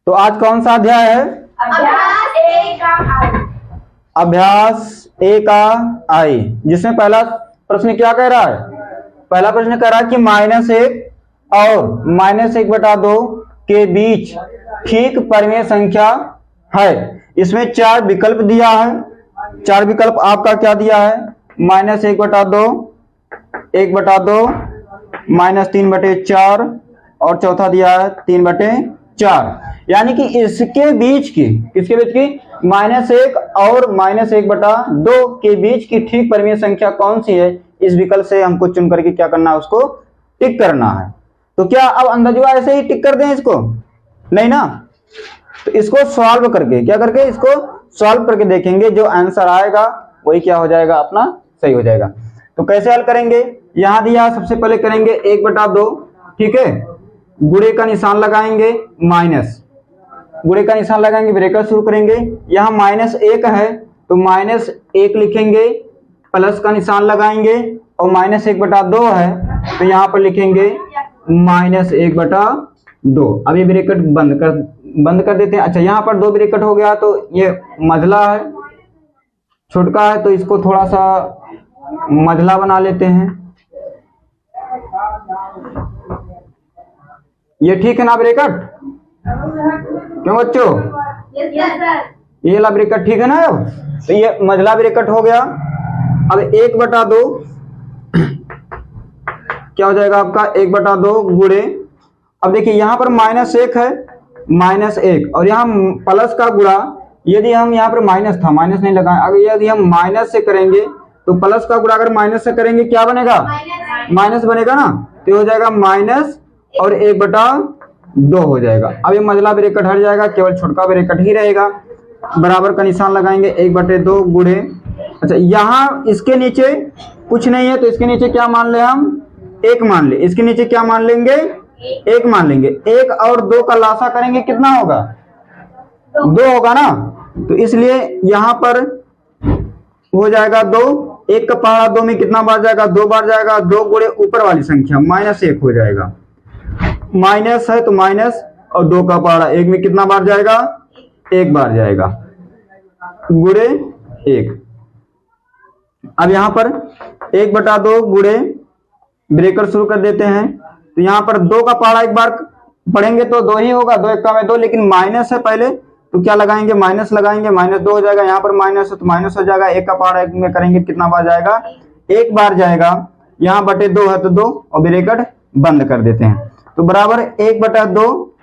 तो आज कौन सा अध्याय है? अभ्यास ए का आई। अभ्यास ए का आई, जिसमें पहला प्रश्न क्या कह रहा है? पहला प्रश्न कह रहा है कि -1 और -1/2 के बीच ठीक परिमेय संख्या है। इसमें 4 विकल्प दिया है। 4 विकल्प आपका क्या दिया है? -1/2, 1/2, -3/4 और चौथा दिया है 3/4। यानी कि इसके बीच की, किसके बीच की? -1 और -1/2 के बीच की ठीक परिमेय संख्या कौन सी है? इस विकल्प से हमको चुन करके क्या करना है? उसको टिक करना है। तो क्या अब अंदाजुआ ऐसे ही टिक कर दें इसको? नहीं ना। तो इसको सॉल्व करके, क्या करके? इसको सॉल्व करके देखेंगे, जो आंसर आएगा वही क्या हो जाएगा? अपना सही हो जाएगा। तो कैसे हल करेंगे? यहां दिया, सबसे पहले करेंगे 1/2, ठीक है, गुणे का निशान लगाएंगे, माइनस, गुणे का निशान लगाएंगे, ब्रैकेट शुरू करेंगे। यहाँ -1 है तो -1 लिखेंगे, प्लस का निशान लगाएंगे, और -1/2 है तो यहाँ पर लिखेंगे -1/2। अब ये ब्रैकेट बंद कर देते हैं। अच्छा, यहाँ पर 2 ब्रैकेट हो गया तो ये मझला है, छोटका है, तो इसको थोड़ा सा मझला बना लेते हैं। ये ठीक है ना ब्रैकेट? क्यों बच्चों? Yes sir. ये वाला ब्रैकेट ठीक है ना? अब तो ये मझला ब्रैकेट हो गया। अब 1/2 क्या हो जाएगा आपका? 1/2 गुणे, अब देखिए यहाँ पर -1 है, -1, और यहाँ प्लस का गुणा, यदि हम यहाँ पर माइनस था, माइनस नहीं लगाए, अगर यदि हम माइनस से करेंगे तो प्लस का गुणा अगर माइनस से करेंगे क्या बनेगा? माइनस बनेगा ना। तो हो जाएगा माइनस और 1/2 हो जाएगा। अब ये मझला ब्रैकेट हट जाएगा, केवल छोटका ब्रैकेट ही रहेगा। बराबर का निशान लगाएंगे, 1/2 गुणे। अच्छा, यहाँ इसके नीचे कुछ नहीं है तो इसके नीचे क्या मान ले? हम 1 मान ले। इसके नीचे क्या मान लेंगे? 1 मान लेंगे। 1 और 2 का लासा करेंगे, कितना होगा? 2 होगा ना। तो इसलिए यहाँ पर हो जाएगा 2, 1 का पहाड़ा 2 में कितना बार जाएगा? 2 बार जाएगा। 2 गुणे ऊपर वाली संख्या -1 हो जाएगा, माइनस है तो माइनस, और 2 का पहाड़ा 1 में कितना बार जाएगा? 1 बार जाएगा, गुणे 1। अब यहाँ पर 1/2 गुणे, ब्रेकर शुरू कर देते हैं। तो यहाँ पर 2 का पहाड़ा 1 बार पढ़ेंगे तो 2 ही होगा, 2 1 में 2, लेकिन माइनस है पहले तो क्या लगाएंगे? माइनस लगाएंगे, -2 हो जाएगा। यहाँ पर माइनस है तो माइनस हो जाएगा। 1 का पहाड़ा 1 में करेंगे, कितना बार जाएगा? 1 बार जाएगा। यहाँ /2 है तो 2, और ब्रैकेट बंद कर देते हैं। तो बराबर 1/2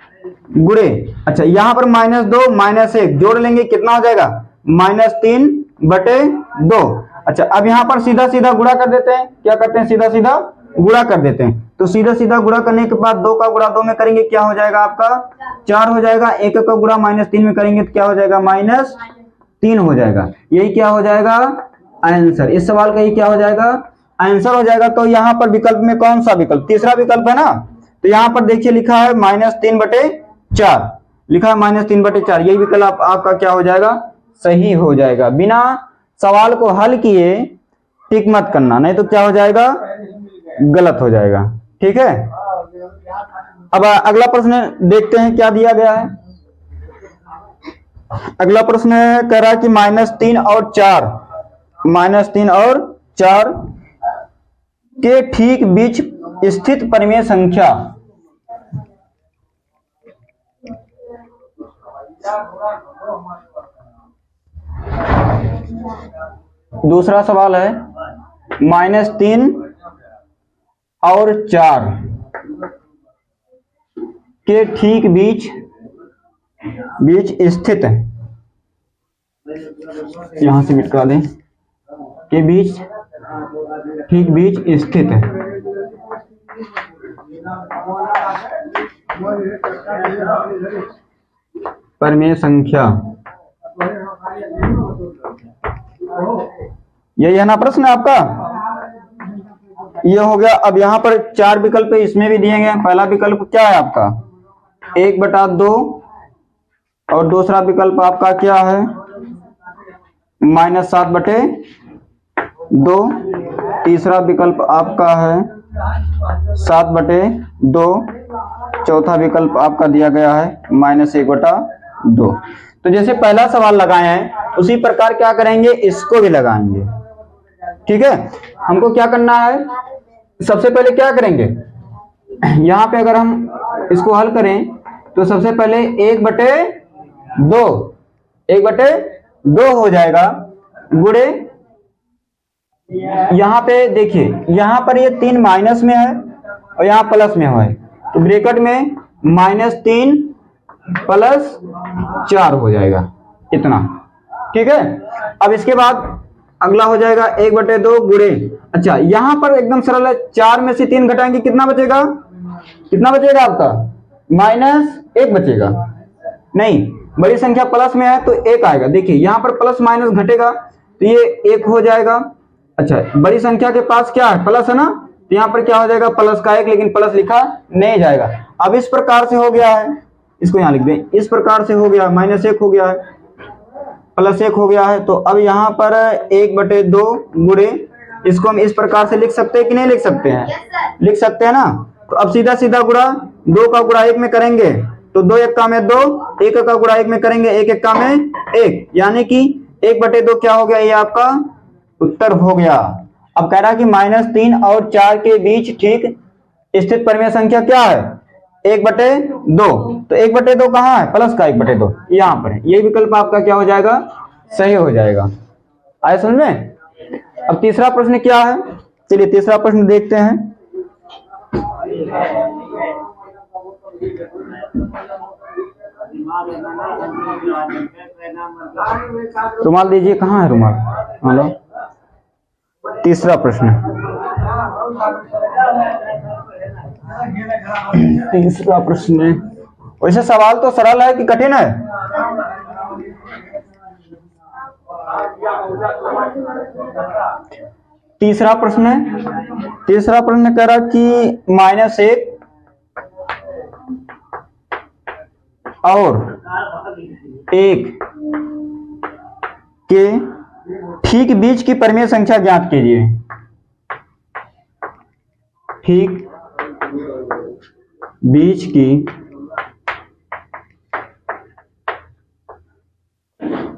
गुणे, अच्छा यहाँ पर -2 -1 जोड़ लेंगे, कितना हो जाएगा? -3/2। अच्छा, अब यहाँ पर सीधा सीधा गुणा कर देते हैं। क्या करते हैं? सीधा सीधा गुणा कर देते हैं। तो सीधा सीधा गुणा करने के बाद 2 का गुणा 2 में करेंगे, क्या हो जाएगा आपका? 4 हो जाएगा। 1 का गुणा -3 में करेंगे तो क्या हो जाएगा? -3 हो जाएगा। यही क्या हो जाएगा? आंसर। इस सवाल का ये क्या हो जाएगा? आंसर हो जाएगा। तो यहाँ पर विकल्प में कौन सा विकल्प? तीसरा विकल्प है ना। तो यहाँ पर देखिए लिखा है -3/4, लिखा है -3/4। यही विकल्प आपका क्या हो जाएगा? सही हो जाएगा। बिना सवाल को हल किए टिक मत करना, नहीं तो क्या हो जाएगा? गलत हो जाएगा। ठीक है। अब अगला प्रश्न देखते हैं क्या दिया गया है। अगला प्रश्न कह रहा है कि -3 और 4 के ठीक बीच स्थित परिमेय संख्या। दूसरा सवाल है -3 और 4 के ठीक बीच स्थित, यहां से मिटा दें, के बीच ठीक बीच स्थित है परिमेय संख्या। यही है ना प्रश्न आपका? ये हो गया। अब यहाँ पर 4 विकल्प इसमें भी दिए गए। पहला विकल्प क्या है आपका? 1/2, और दूसरा विकल्प आपका क्या है? -7/2। तीसरा विकल्प आपका है 7/2, चौथा विकल्प आपका दिया गया है -1/2। तो जैसे पहला सवाल लगाए हैं उसी प्रकार क्या करेंगे, इसको भी लगाएंगे। ठीक है, हमको क्या करना है, सबसे पहले क्या करेंगे, यहाँ पे अगर हम इसको हल करें तो सबसे पहले 1/2 हो जाएगा, गुणे यहाँ पे देखिए, यहाँ पर ये 3 माइनस में है और यहाँ प्लस में है, तो ब्रैकेट में -3 + 4 हो जाएगा, इतना। ठीक है, अब इसके बाद अगला हो जाएगा 1/2 गुणे, अच्छा यहाँ पर एकदम सरल है, 4 में से 3 घटाएंगे कितना बचेगा, कितना बचेगा आपका, -1 बचेगा। नहीं, बड़ी संख्या प्लस में है तो 1 आएगा, देखिए यहाँ पर प्लस माइनस घटेगा तो ये 1 हो जाएगा। अच्छा, बड़ी संख्या के पास क्या है, प्लस है ना, तो यहाँ पर क्या हो जाएगा, प्लस का 1, लेकिन प्लस लिखा नहीं जाएगा। अब इस प्रकार से हो गया है, इसको यहाँ लिख दें, इस प्रकार से हो गया, -1 हो गया है, +1 हो गया है। तो अब यहाँ पर 1/2 गुणे, इसको हम इस प्रकार से लिख सकते हैं कि नहीं लिख सकते हैं, लिख सकते हैं ना। तो अब सीधा सीधा गुणा, 2 का गुणा 1 में करेंगे तो 2 1 में 2, 1 का गुणा 1 में करेंगे 1 1 में 1, यानी कि 1/2 क्या हो गया, ये आपका उत्तर हो गया। अब कह रहा है कि -3 और 4 के बीच ठीक स्थित परिमेय संख्या क्या है, 1/2। तो 1/2 कहाँ है, प्लस का 1/2 यहाँ पर है, ये विकल्प आपका क्या हो जाएगा, सही हो जाएगा। आए समझ में। अब तीसरा प्रश्न क्या है, चलिए तीसरा प्रश्न देखते हैं। रुमाल दीजिए, कहाँ है रुमाल, हेलो। तीसरा प्रश्न, तीसरा प्रश्न, वैसे सवाल तो सरल है कि कठिन है, तीसरा प्रश्न कह रहा कि -1 और 1 के ठीक बीच की परिमेय संख्या ज्ञात कीजिए। ठीक बीच की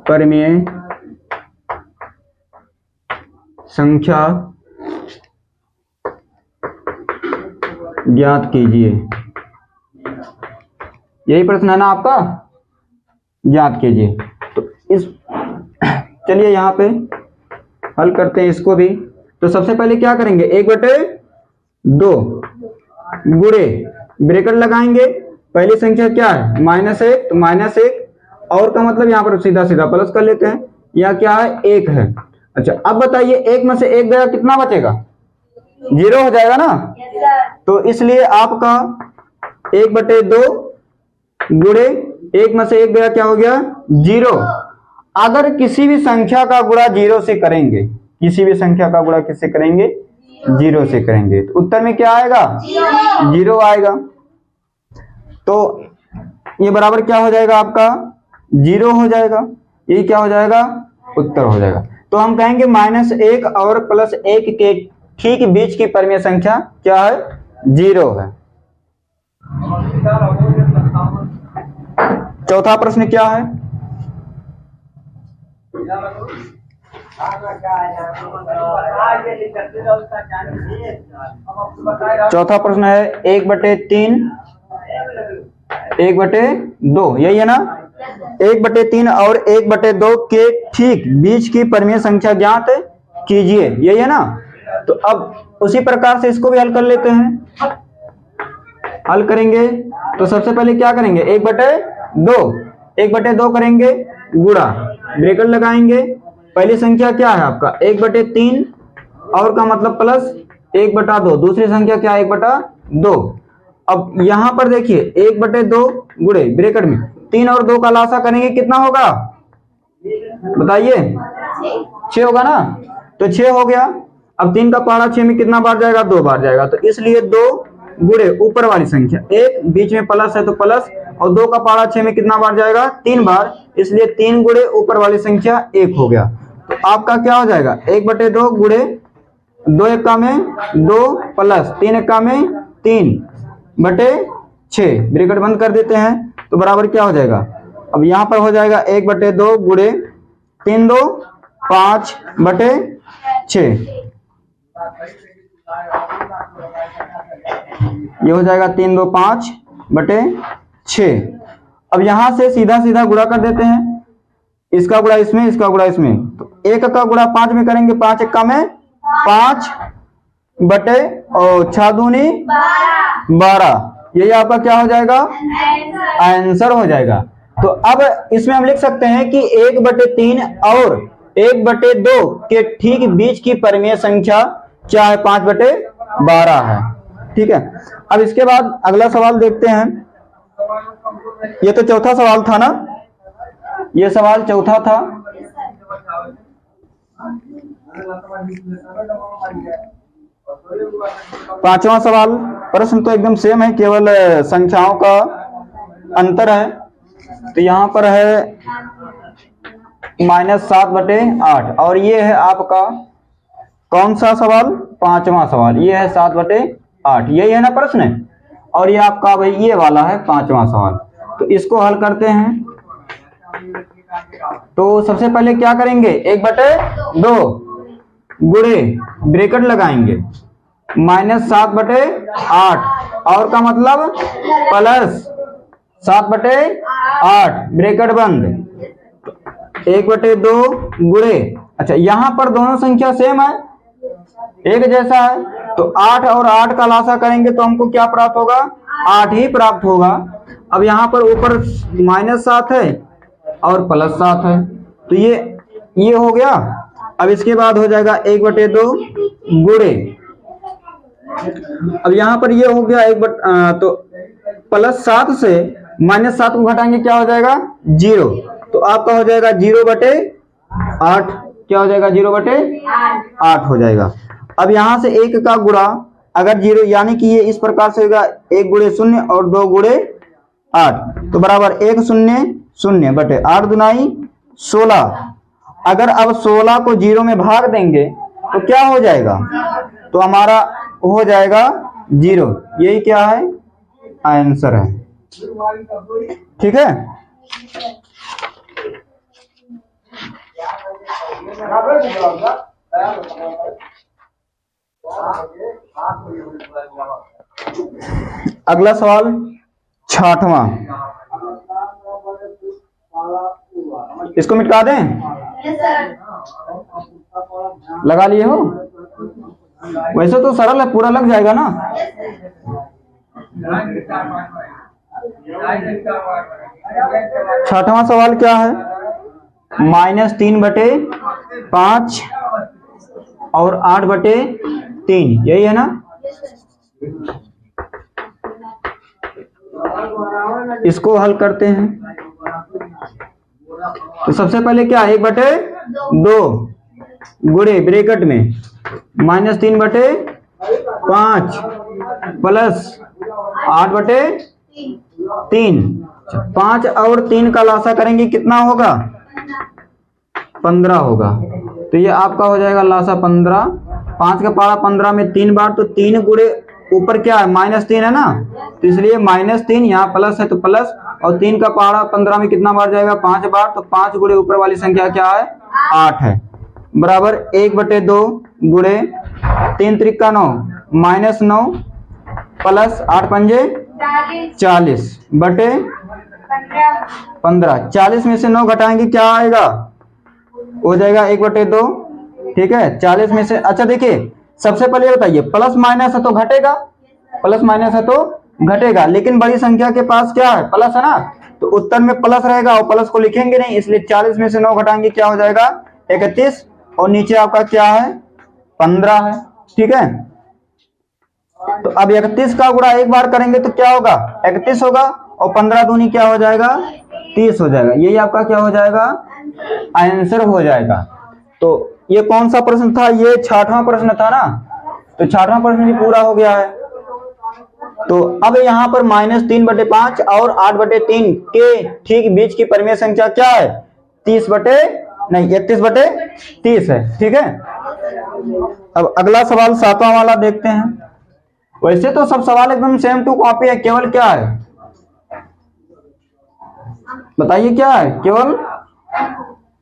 परिमेय संख्या ज्ञात कीजिए, यही प्रश्न है ना आपका, ज्ञात कीजिए। तो इस चलिए यहाँ पे हल करते हैं इसको भी। तो सबसे पहले क्या करेंगे, 1/2 गुणे, ब्रैकेट लगाएंगे, पहली संख्या क्या है -1, तो -1 और का मतलब यहाँ पर सीधा सीधा प्लस कर लेते हैं, यह क्या है, 1 है। अच्छा, अब बताइए 1 में से 1 गया कितना बचेगा, 0 हो जाएगा ना। तो इसलिए आपका 1/2 गुणे 1 में से 1 गया क्या हो गया, 0। अगर किसी भी संख्या का गुणा 0 से करेंगे, किसी भी संख्या का गुणा किससे करेंगे, 0 से करेंगे, तो उत्तर में क्या आएगा, 0 आएगा। तो ये बराबर क्या हो जाएगा आपका, 0 हो जाएगा, ये क्या हो जाएगा, उत्तर हो जाएगा। तो हम कहेंगे -1 और +1 के ठीक बीच की परिमेय संख्या क्या है, 0 है। चौथा प्रश्न क्या है, चौथा प्रश्न है 1/3 1/2, यही है ना, 1/3 और 1/2 के ठीक बीच की परिमेय संख्या ज्ञात कीजिए, यही है ना। तो अब उसी प्रकार से इसको भी हल कर लेते हैं। हल करेंगे तो सबसे पहले क्या करेंगे, 1/2 करेंगे गुणा, ब्रैकेट लगाएंगे, पहली संख्या क्या है आपका 1/3 और का मतलब प्लस 1/2, दूसरी संख्या क्या है 1/2। अब यहाँ पर देखिए 1/2 गुणे ब्रैकेट में 3 और 2 का लासा करेंगे कितना होगा, बताइए, 6 होगा ना। तो 6 हो गया। अब 3 का पहाड़ा 6 में कितना बार जाएगा, 2 बार जाएगा। तो इसलिए 2 गुणे ऊपर वाली संख्या 1, बीच में प्लस है तो प्लस, और 2 का पहाड़ा 6 में कितना बार जाएगा, 3 बार, इसलिए 3 गुणे ऊपर वाली संख्या 1 हो गया। तो आपका क्या हो जाएगा, 1/2 गुणे 2 1 में 2 प्लस 3 1 में 3 बटे 6, ब्रैकेट बंद कर देते हैं तो बराबर क्या हो जाएगा, अब यहाँ पर हो जाएगा 1/2 गुणे 3 2 5/6, ये हो जाएगा 3 2 5/6। अब यहां से सीधा सीधा गुणा कर देते हैं, इसका गुणा इसमें, इसका गुणा इसमें, तो 1 का गुणा 5 में करेंगे, 5 1 में 5 बटे और 6 दूनी 12, यही आपका क्या हो जाएगा, आंसर हो जाएगा। तो अब इसमें हम लिख सकते हैं कि 1/3 और 1/2 के ठीक बीच की परिमेय संख्या क्या है, 5/12 है। ठीक है, अब इसके बाद अगला सवाल देखते हैं। ये तो चौथा सवाल था ना, ये सवाल चौथा था। पांचवा सवाल, प्रश्न तो एकदम सेम है, केवल संख्याओं का अंतर है। तो यहाँ पर है -7/8 और ये है आपका कौन सा सवाल, पांचवा सवाल, ये है 7/8, यही है ना प्रश्न, और ये आपका भाई ये वाला है पांचवा सवाल। तो इसको हल करते हैं। तो सबसे पहले क्या करेंगे, 1/2 गुणे ब्रैकेट लगाएंगे -7/8 और का मतलब प्लस 7/8 ब्रैकेट बंद, 1/2 गुणे, अच्छा यहाँ पर दोनों संख्या सेम है, एक जैसा है, तो 8 और 8 का लासा करेंगे तो हमको क्या प्राप्त होगा, 8 ही प्राप्त होगा। अब यहाँ पर ऊपर -7 है और +7 है, तो ये हो गया। अब इसके बाद हो जाएगा 1/2 गुणे, अब यहाँ पर ये हो गया तो +7 से -7 को घटाएंगे क्या हो जाएगा, 0, तो आपका हो जाएगा 0/8, क्या हो जाएगा, 0/8 हो जाएगा। अब यहाँ से 1 का गुणा अगर 0, यानी कि ये इस प्रकार से होगा 1 गुणे 0 और 2 गुणे 8, तो बराबर 1 0 0/8 दुनाई 16। अगर अब 16 को 0 में भाग देंगे तो क्या हो जाएगा, तो हमारा हो जाएगा 0, यही क्या है, आंसर है। ठीक है, अगला सवाल 6वां, इसको मिटा दें, लगा लिए हो, वैसे तो सरल है, पूरा लग जाएगा ना। 6वां सवाल क्या है, -3/5 और 8/3, यही है ना। इसको हल करते हैं। तो सबसे पहले क्या, 1/2 गुणे ब्रैकेट में -3/5 प्लस 8/3, 5 और 3 का लासा करेंगे कितना होगा, 15 होगा। तो ये आपका हो जाएगा लासा 15, 5 का पारा 15 में 3 बार, तो 3 गुणे ऊपर क्या है, -3 है ना, तो इसलिए -3, यहाँ प्लस है तो प्लस, और 3 का पारा 15 में कितना बार जाएगा, 5 बार, तो 5 गुणे ऊपर वाली संख्या क्या है, 8 है, बराबर 1/2 गुणे 3 त्रिका 9 -9 प्लस 8 पंजे 40 बटे 15, 40 में से 9 घटाएंगे क्या आएगा, हो जाएगा 1/2। ठीक है, 40 में से, अच्छा देखिए सबसे पहले बताइए, प्लस माइनस है तो घटेगा, प्लस माइनस है तो घटेगा, लेकिन बड़ी संख्या के पास क्या है, प्लस है ना, तो उत्तर में प्लस रहेगा और प्लस को लिखेंगे नहीं, इसलिए 40 में से 9 घटाएंगे क्या हो जाएगा, 31, और नीचे आपका क्या है, 15 है। ठीक है, तो अब 31 का गुणा एक बार करेंगे तो क्या होगा, 31 होगा, और 15 दूनी क्या हो जाएगा, 30 हो जाएगा, यही आपका क्या हो जाएगा, आंसर हो जाएगा। तो ये कौन सा प्रश्न था, ये 6वां प्रश्न था ना, तो 6वां प्रश्न भी पूरा हो गया है। तो अब यहाँ पर -3/5 और 8/3 के ठीक बीच की परिमेय संख्या क्या है, 31/30 है। ठीक है, अब अगला सवाल 7वां वाला देखते हैं। वैसे तो सब सवाल एकदम सेम टू कॉपी है, केवल क्या है बताइए, क्या है, केवल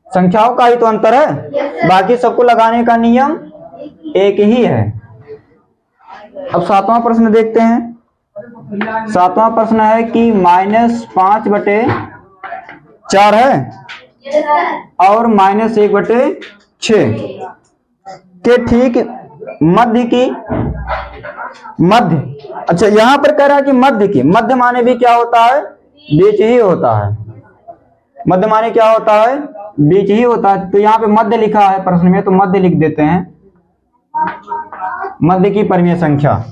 संख्याओं का ही तो अंतर है, बाकी सबको लगाने का नियम एक ही है। अब 7वां प्रश्न देखते हैं। 7वां प्रश्न है कि -5/4 है Yes, sir. और -1/6 के ठीक मध्य की, मध्य, अच्छा यहां पर कह रहा है कि मध्य की, मध्य माने भी क्या होता है, बीच ही होता है। मध्य माने क्या होता है, बीच ही होता है। तो यहाँ पे मध्य लिखा है प्रश्न में, तो मध्य लिख देते हैं, मध्य की परिमेय संख्या।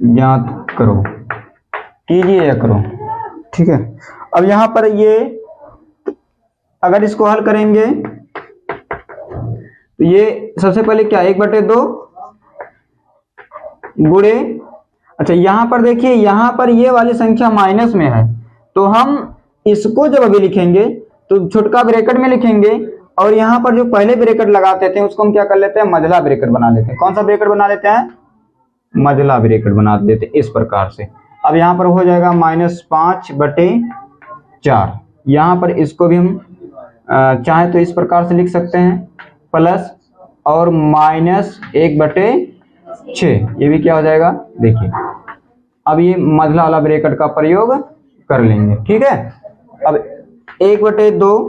ज्ञात करो, कीजिए या करो, ठीक है। अब यहां पर ये अगर इसको हल करेंगे तो ये सबसे पहले क्या, 1/2 गुणे, अच्छा यहां पर देखिए, यहां पर ये वाली संख्या माइनस में है, तो हम इसको जब अभी लिखेंगे तो छोटका ब्रैकेट में लिखेंगे, और यहां पर जो पहले ब्रैकेट लगाते थे उसको हम क्या कर लेते हैं, मझला ब्रैकेट बना लेते हैं। कौन सा ब्रैकेट बना लेते हैं, मझला ब्रैकेट बना देते हैं इस प्रकार से। अब यहाँ पर हो जाएगा -5/4, यहाँ पर इसको भी हम चाहे तो इस प्रकार से लिख सकते हैं, प्लस और -1/6, ये भी क्या हो जाएगा, देखिए अब ये मझला वाला ब्रैकेट का प्रयोग कर लेंगे, ठीक है। अब 1/2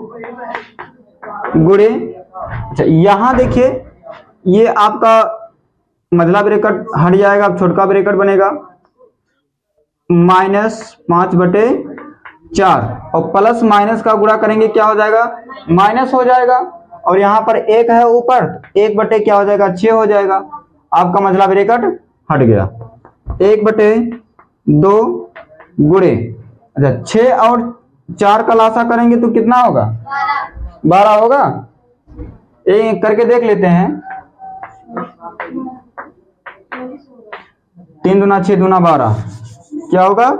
गुणे, अच्छा यहाँ देखिए ये आपका मझला ब्रैकेट हट जाएगा, अब छोटका ब्रैकेट बनेगा, -5/4 और प्लस माइनस का गुणा करेंगे क्या हो जाएगा, माइनस हो जाएगा, और यहाँ पर 1 है ऊपर, 1/, क्या हो जाएगा, 6 हो जाएगा, आपका मझला ब्रैकेट हट गया। 1/2 गुणे, अच्छा 6 और 4 का लासा करेंगे तो कितना होगा, 12 होगा। एक करके देख लेते हैं, 3 दूना 6 दूना 12, क्या होगा,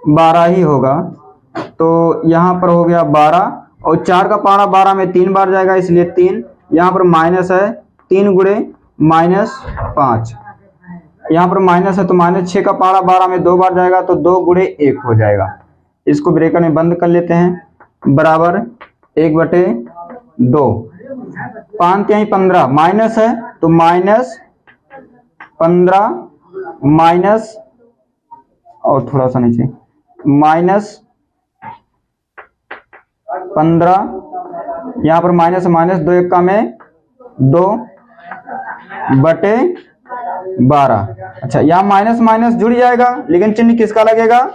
12 ही होगा। तो यहाँ पर हो गया 12, और 4 का पारा 12 में 3 बार जाएगा, इसलिए 3, यहाँ पर माइनस है, 3 गुणे -5, यहाँ पर माइनस है तो -6 का पारा 12 में 2 बार जाएगा, तो 2 गुणे 1 हो जाएगा। इसको ब्रैकेट में बंद कर लेते हैं, बराबर 1/2, 5 यहीं 15, माइनस है तो -15 माइनस, और थोड़ा सा नीचे, -15, यहाँ पर माइनस माइनस 2 1 में 2/12, अच्छा यहाँ माइनस माइनस जुड़ जाएगा, लेकिन चिन्ह किसका लगेगा,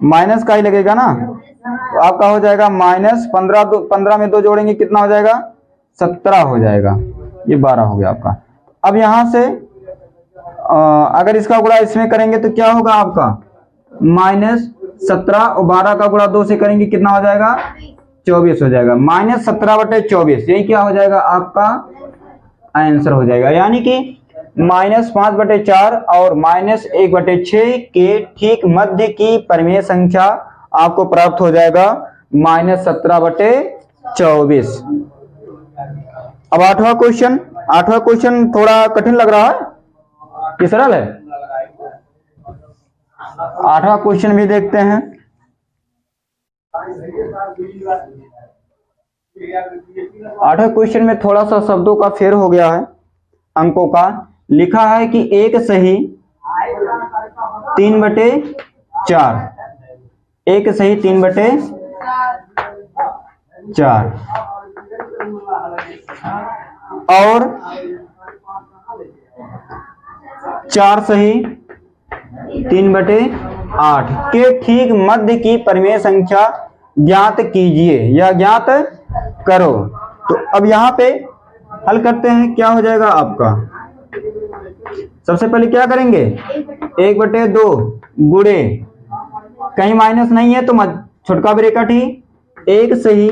माइनस का ही लगेगा ना। तो आपका हो जाएगा -15 में 2 जोड़ेंगे कितना हो जाएगा, 17 हो जाएगा, ये 12 हो गया आपका। अब यहां से अगर इसका गुणा इसमें करेंगे तो क्या होगा आपका, -17, और 12 का गुणा 2 से करेंगे कितना हो जाएगा, 24 हो जाएगा। -17/24, यही क्या हो जाएगा, आपका आंसर हो जाएगा। यानी कि -5/4 और -1/6 के ठीक मध्य की परिमेय संख्या आपको प्राप्त हो जाएगा -17/24। अब 8वां क्वेश्चन थोड़ा कठिन लग रहा है कि सरल है। 8वां क्वेश्चन भी देखते हैं। 8वें क्वेश्चन में थोड़ा सा शब्दों का फेर हो गया है, अंकों का। लिखा है कि एक सही 3/4, एक सही 3/4 और 4 सही 3/8 के ठीक मध्य की परिमेय संख्या ज्ञात कीजिए या ज्ञात करो। तो अब यहाँ पे हल करते हैं, क्या हो जाएगा आपका, सबसे पहले क्या करेंगे, 1/2 गुणे, कहीं माइनस नहीं है तो छोटका ब्रैकेट ही, एक सही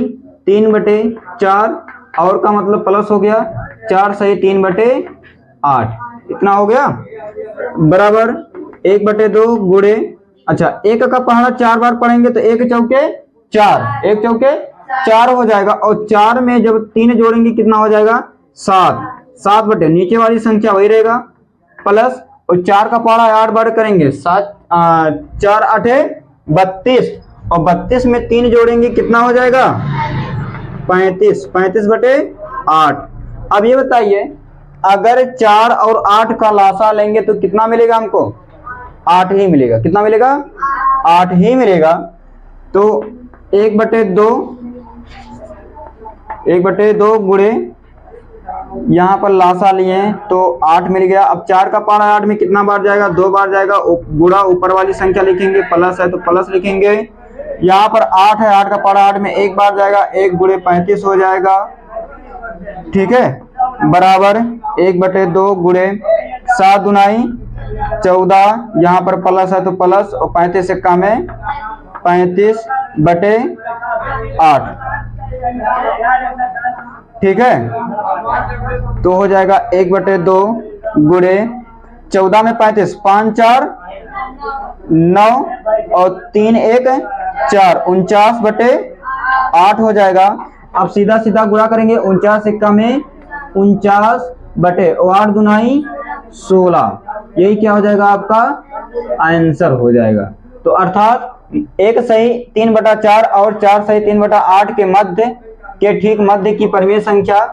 3/4 और का मतलब प्लस हो गया, 4 सही 3/8, इतना हो गया, बराबर 1/2 गुणे, अच्छा 1 का पहाड़ा 4 बार पढ़ेंगे तो 1 चौके 4, 1 चौके 4 हो जाएगा, और 4 में जब 3 जोड़ेंगे कितना हो जाएगा 7, 7 बटे नीचे वाली संख्या वही रहेगा प्लस, और 4 का पहाड़ा 8 बार करेंगे 7 4 8 32, और 32 में 3 जोड़ेंगे कितना हो जाएगा 35, 35 बटे 8। अब ये बताइए अगर 4 और 8 का लासा लेंगे तो कितना मिलेगा हमको 8 ही मिलेगा। कितना मिलेगा 8 ही मिलेगा। तो 1/2 गुणे यहाँ पर लासा लिए तो 8 मिल गया। अब 4 का पहाड़ा 8 में कितना बार जाएगा 2 बार जाएगा, गुणा ऊपर वाली संख्या लिखेंगे, प्लस है तो प्लस लिखेंगे। यहाँ पर 8 है, 8 का पहाड़ा 8 में 1 बार जाएगा, 1 गुणे 35 हो जाएगा। ठीक है, बराबर 1/2 गुणे 7 दुनाई 14, यहाँ पर प्लस है तो प्लस, और 35 से कम है 35 बटे 8। ठीक है, तो हो जाएगा 1/2 गुणे 14 में 35, 5 4 9 और 3 1 4, 49 बटे 8 हो जाएगा। अब सीधा सीधा गुणा करेंगे, 49 सिक्का में 49 बटे 8 दुनाई 16, यही क्या हो जाएगा आपका आंसर हो जाएगा। तो अर्थात 1 सही 3/4 और 4 सही 3/8 के मध्य के ठीक मध्य की परिमेय संख्या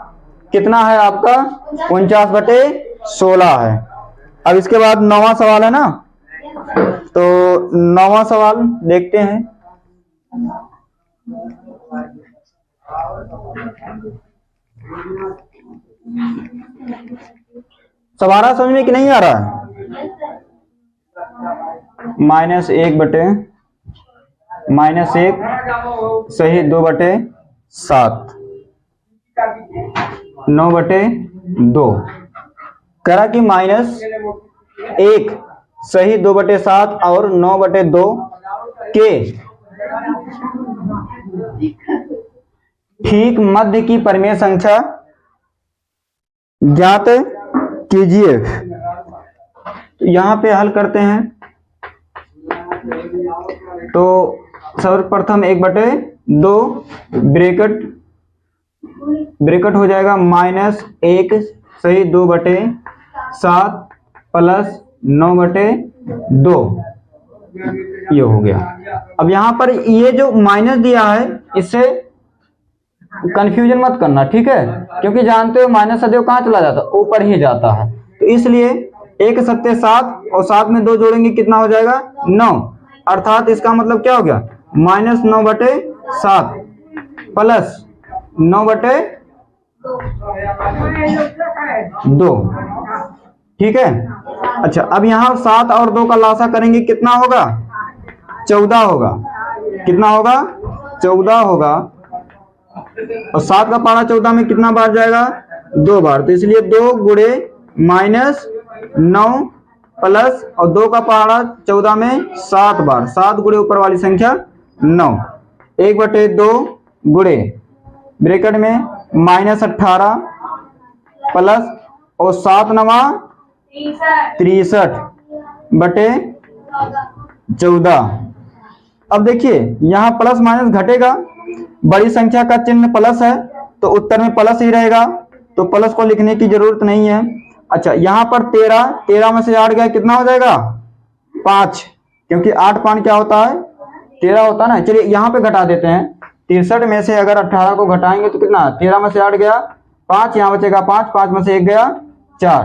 कितना है आपका 49/16 है। अब इसके बाद 9वां सवाल है ना, तो 9वां सवाल देखते हैं। सवारा समझ में कि नहीं आ रहा है? -1 बटे -1 सही 2/7, 9/2 करा कि -1 सही 2/7 और 9/2 के ठीक मध्य की परिमेय संख्या ज्ञात कीजिए। तो यहां पे हल करते हैं। तो सर्वप्रथम 1/2 ब्रैकेट हो जाएगा -1 सही 2/7 प्लस 9/2, ये हो गया। अब यहाँ पर ये जो माइनस दिया है इससे कंफ्यूजन मत करना, ठीक है, क्योंकि जानते हो माइनस सदैव कहाँ चला जाता है, ऊपर ही जाता है। तो इसलिए 1 7 7 और 7 में 2 जोड़ेंगे कितना हो जाएगा 9, अर्थात इसका मतलब क्या हो गया -9/7 प्लस 9/2। ठीक है, अच्छा अब यहाँ 7 और 2 का लासा करेंगे कितना होगा 14 होगा। कितना होगा 14 होगा, और 7 का पहाड़ा 14 में कितना बार जाएगा 2 बार, तो इसलिए 2 गुणे -9 प्लस और 2 का पहाड़ा 14 में 7 बार, 7 गुणे ऊपर वाली संख्या 9, 1/2 गुणे ब्रैकेट में -18 प्लस और 7 9 63 बटे 14। अब देखिए यहाँ प्लस माइनस घटेगा, बड़ी संख्या का चिन्ह प्लस है तो उत्तर में प्लस ही रहेगा, तो प्लस को लिखने की जरूरत नहीं है। अच्छा यहाँ पर 13 में से 8 गया कितना हो जाएगा 5, क्योंकि 8 5 क्या होता है 13 होता है ना। चलिए यहाँ पे घटा देते हैं, 63 में से अगर 18 को घटाएंगे तो कितना 13 में से 8 गया 5, यहाँ बचेगा 5, 5 में से 1 गया 4।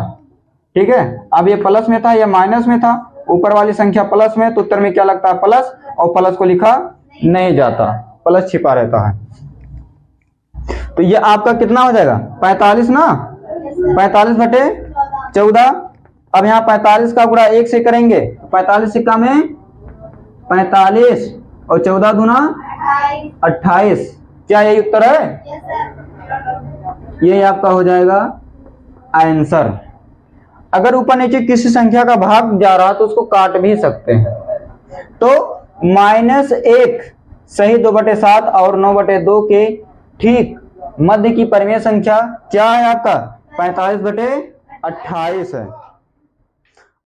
ठीक है, अब ये प्लस में था या माइनस में था, ऊपर वाली संख्या प्लस में, तो उत्तर में क्या लगता है प्लस, और प्लस को लिखा नहीं जाता, प्लस छिपा रहता है। तो ये आपका कितना हो जाएगा 45 ना, 45 बटे 14। अब यहाँ 45 का गुणा 1 से करेंगे, 45 सिक्का में 45 और 14 दूना 28, क्या यही उत्तर है? यही आपका हो जाएगा आंसर। अगर ऊपर नीचे किसी संख्या का भाग जा रहा तो उसको काट भी सकते हैं। तो -1 सही 2/7 और 9/2 के ठीक मध्य की परिमेय संख्या क्या है आपका 45/28 है।